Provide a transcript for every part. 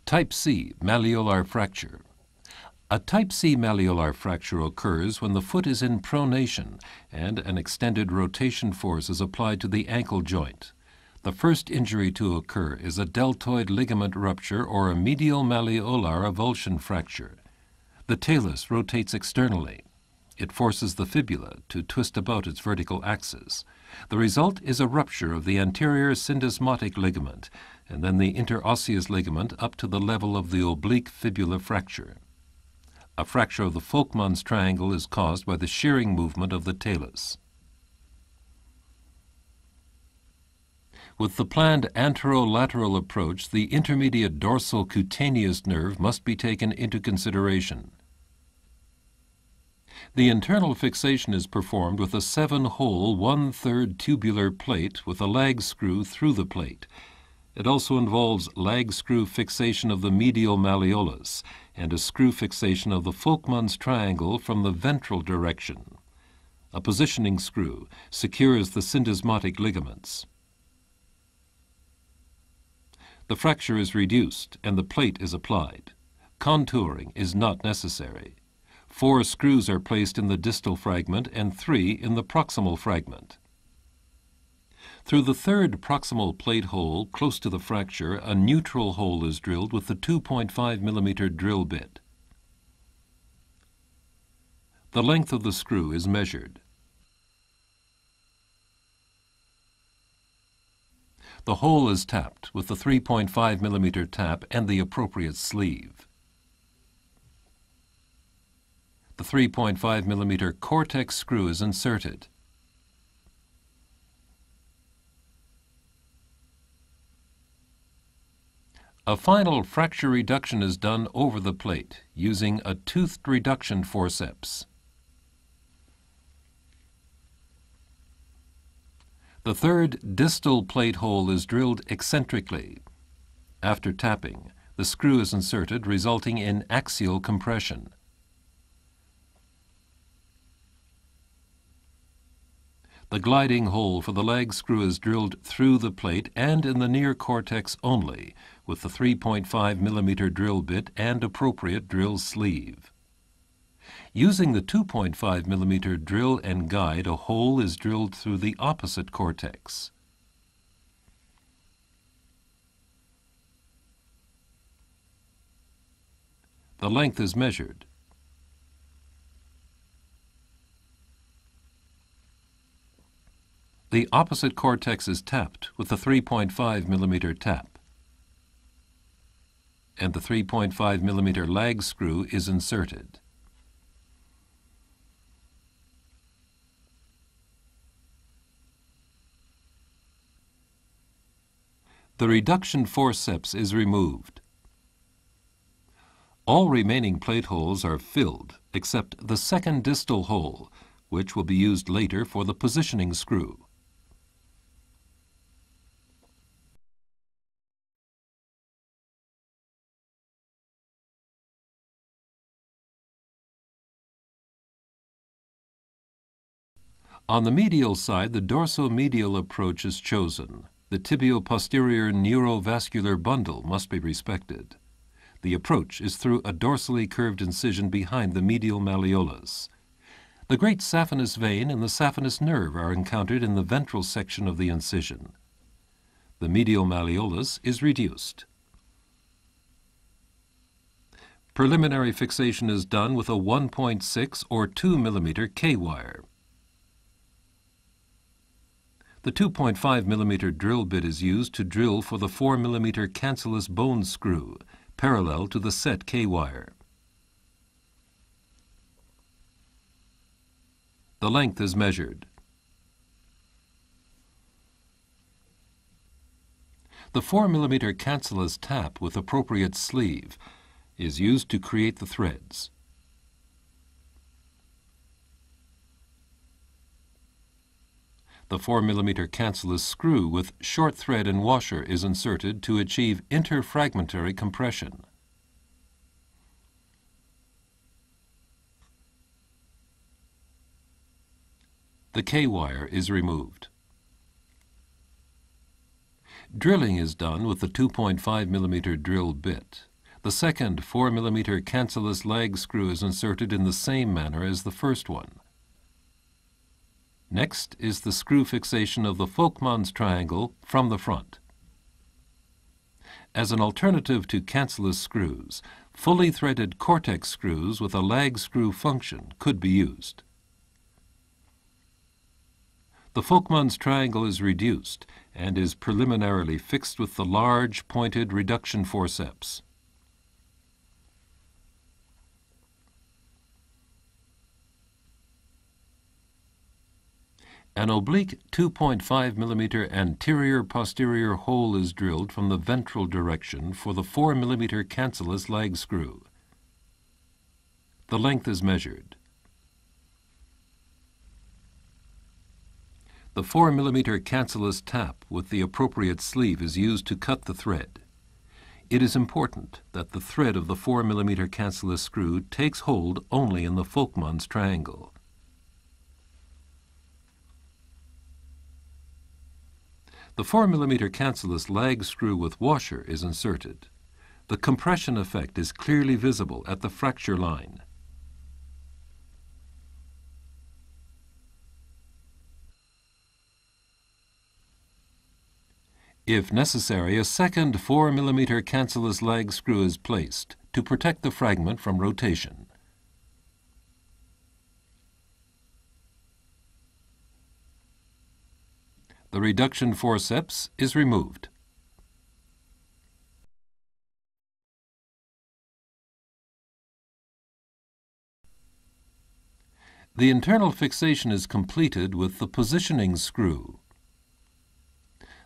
Type C malleolar fracture. A type C malleolar fracture occurs when the foot is in pronation and an extended rotation force is applied to the ankle joint. The first injury to occur is a deltoid ligament rupture or a medial malleolar avulsion fracture. The talus rotates externally. It forces the fibula to twist about its vertical axis. The result is a rupture of the anterior syndesmotic ligament and then the interosseous ligament up to the level of the oblique fibula fracture. A fracture of the Volkmann's triangle is caused by the shearing movement of the talus. With the planned anterolateral approach, the intermediate dorsal cutaneous nerve must be taken into consideration. The internal fixation is performed with a 7-hole 1/3 tubular plate with a lag screw through the plate. It also involves lag screw fixation of the medial malleolus and a screw fixation of the Volkmann's triangle from the ventral direction. A positioning screw secures the syndesmotic ligaments. The fracture is reduced and the plate is applied. Contouring is not necessary. 4 screws are placed in the distal fragment and 3 in the proximal fragment. Through the 3rd proximal plate hole close to the fracture, a neutral hole is drilled with the 2.5 millimeter drill bit. The length of the screw is measured. The hole is tapped with the 3.5 millimeter tap and the appropriate sleeve. The 3.5 millimeter Cortex screw is inserted. A final fracture reduction is done over the plate using a toothed reduction forceps. The 3rd distal plate hole is drilled eccentrically. After tapping, the screw is inserted, resulting in axial compression. The gliding hole for the lag screw is drilled through the plate and in the near cortex only, with the 3.5 millimeter drill bit and appropriate drill sleeve. Using the 2.5 millimeter drill and guide, a hole is drilled through the opposite cortex. The length is measured. The opposite cortex is tapped with the 3.5 millimeter tap, and the 3.5 millimeter lag screw is inserted. The reduction forceps is removed. All remaining plate holes are filled except the 2nd distal hole, which will be used later for the positioning screw. On the medial side, the dorsomedial approach is chosen. The tibio-posterior neurovascular bundle must be respected. The approach is through a dorsally curved incision behind the medial malleolus. The great saphenous vein and the saphenous nerve are encountered in the ventral section of the incision. The medial malleolus is reduced. Preliminary fixation is done with a 1.6 or 2 millimeter K-wire. The 2.5 millimeter drill bit is used to drill for the 4 millimeter cancellous bone screw, parallel to the set K-wire. The length is measured. The 4 millimeter cancellous tap with appropriate sleeve is used to create the threads. The 4 millimeter cancellous screw with short thread and washer is inserted to achieve interfragmentary compression. The K-wire is removed. Drilling is done with the 2.5 millimeter drill bit. The second 4 mm cancellous lag screw is inserted in the same manner as the first one. Next is the screw fixation of the Volkmann's triangle from the front. As an alternative to cancellous screws, fully threaded Cortex screws with a lag screw function could be used. The Volkmann's triangle is reduced and is preliminarily fixed with the large, pointed reduction forceps. An oblique 2.5 mm anterior-posterior hole is drilled from the ventral direction for the 4 mm cancellous lag screw. The length is measured. The 4 mm cancellous tap with the appropriate sleeve is used to cut the thread. It is important that the thread of the 4 mm cancellous screw takes hold only in the Volkmann's triangle. The 4 mm cancellous lag screw with washer is inserted. The compression effect is clearly visible at the fracture line. If necessary, a second 4 mm cancellous lag screw is placed to protect the fragment from rotation. The reduction forceps is removed. The internal fixation is completed with the positioning screw.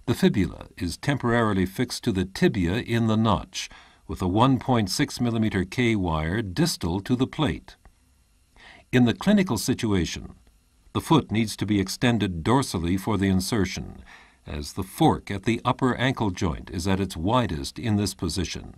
The fibula is temporarily fixed to the tibia in the notch with a 1.6 mm K wire distal to the plate. In the clinical situation, the foot needs to be extended dorsally for the insertion, as the fork at the upper ankle joint is at its widest in this position.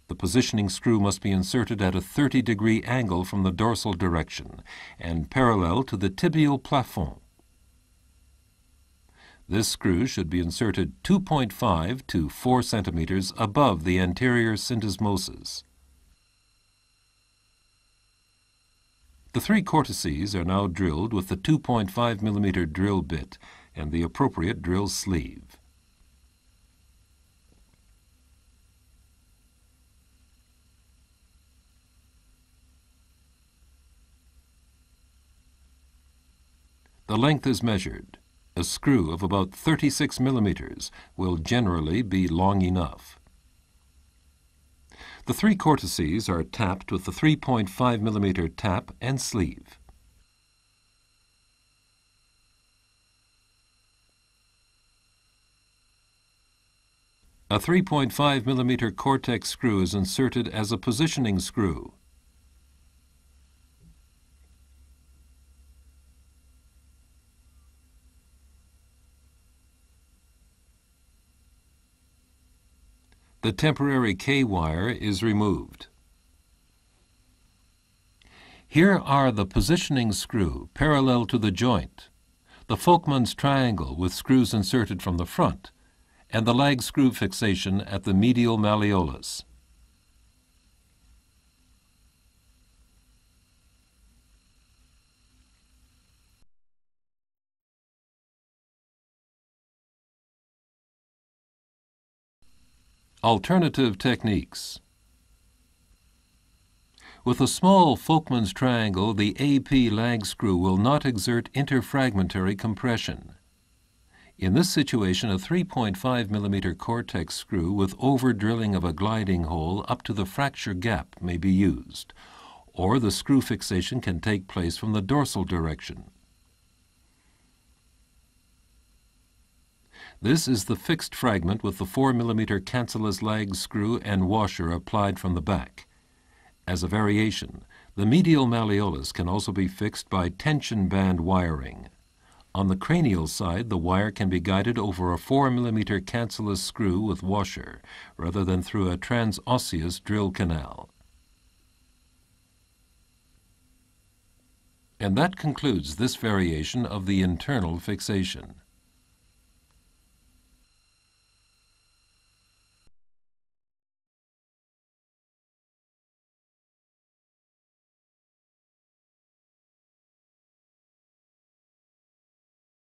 The positioning screw must be inserted at a 30-degree angle from the dorsal direction and parallel to the tibial plafond. This screw should be inserted 2.5 to 4 centimeters above the anterior syndesmosis. The 3 cortices are now drilled with the 2.5 mm drill bit and the appropriate drill sleeve. The length is measured. A screw of about 36 mm will generally be long enough. The 3 cortices are tapped with the 3.5 mm tap and sleeve. A 3.5 mm Cortex screw is inserted as a positioning screw. The temporary K-wire is removed. Here are the positioning screw parallel to the joint, the Volkmann's triangle with screws inserted from the front, and the lag screw fixation at the medial malleolus. Alternative techniques. With a small Volkmann's triangle, the AP lag screw will not exert interfragmentary compression. In this situation, a 3.5 mm Cortex screw with over-drilling of a gliding hole up to the fracture gap may be used, or the screw fixation can take place from the dorsal direction. This is the fixed fragment with the 4 mm cancellous lag screw and washer applied from the back. As a variation, the medial malleolus can also be fixed by tension band wiring. On the cranial side, the wire can be guided over a 4 mm cancellous screw with washer, rather than through a transosseous drill canal. And that concludes this variation of the internal fixation.